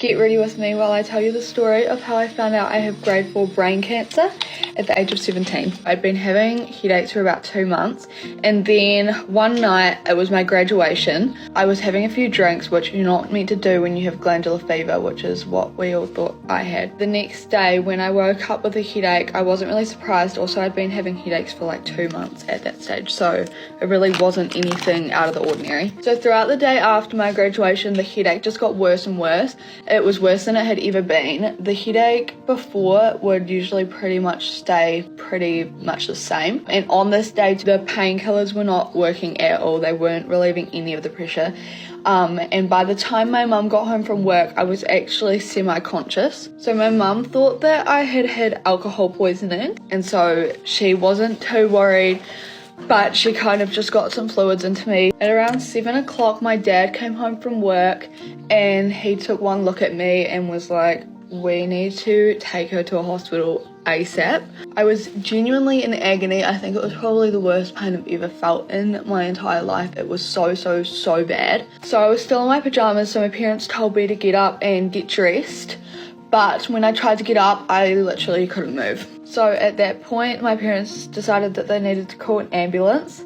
Get ready with me while I tell you the story of how I found out I have grade 4 brain cancer at the age of 17. I'd been having headaches for about 2 months, and then one night, it was my graduation, I was having a few drinks, which you're not meant to do when you have glandular fever, which is what we all thought I had. The next day when I woke up with a headache, I wasn't really surprised. Also, I'd been having headaches for like 2 months at that stage, so it really wasn't anything out of the ordinary. So throughout the day after my graduation, the headache just got worse and worse. It was worse than it had ever been. The headache before would usually pretty much stay pretty much the same, and on this day the painkillers were not working at all. They weren't relieving any of the pressure, and by the time my mum got home from work, I was actually semi-conscious. So my mum thought that I had had alcohol poisoning, and so she wasn't too worried, but she kind of just got some fluids into me. At around 7 o'clock, my dad came home from work and he took one look at me and was like, we need to take her to a hospital ASAP. I was genuinely in agony. I think it was probably the worst pain I've ever felt in my entire life. It was so bad. So I was still in my pajamas, so my parents told me to get up and get dressed. But when I tried to get up, I literally couldn't move. So at that point, my parents decided that they needed to call an ambulance.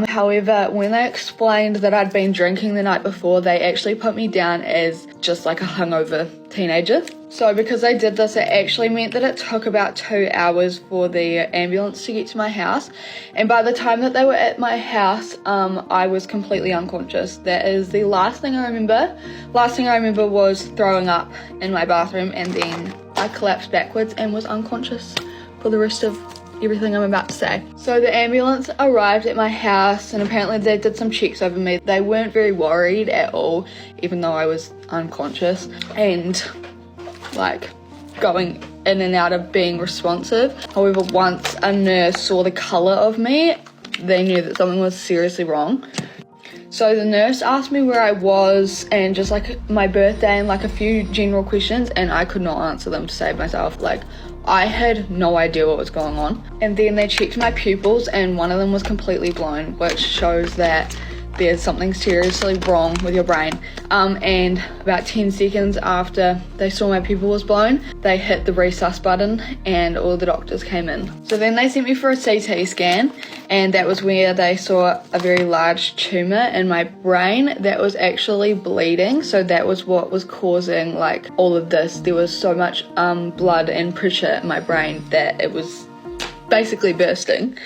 However, when they explained that I'd been drinking the night before, they actually put me down as just like a hungover teenager. So because they did this, it actually meant that it took about 2 hours for the ambulance to get to my house. And by the time that they were at my house, I was completely unconscious. That is the last thing I remember. Last thing I remember was throwing up in my bathroom, and then I collapsed backwards and was unconscious for the rest of everything I'm about to say. So the ambulance arrived at my house, and apparently they did some checks over me. They weren't very worried at all, even though I was unconscious and like going in and out of being responsive. However, once a nurse saw the colour of me, they knew that something was seriously wrong. So the nurse asked me where I was and just like my birthday and like a few general questions, and I could not answer them to save myself. Like, I had no idea what was going on. And then they checked my pupils, and one of them was completely blown, which shows that there's something seriously wrong with your brain. And about 10 seconds after they saw my pupil was blown, they hit the resus button and all the doctors came in. So then they sent me for a CT scan, and that was where they saw a very large tumour in my brain that was actually bleeding. So that was what was causing like all of this. There was so much blood and pressure in my brain that it was basically bursting.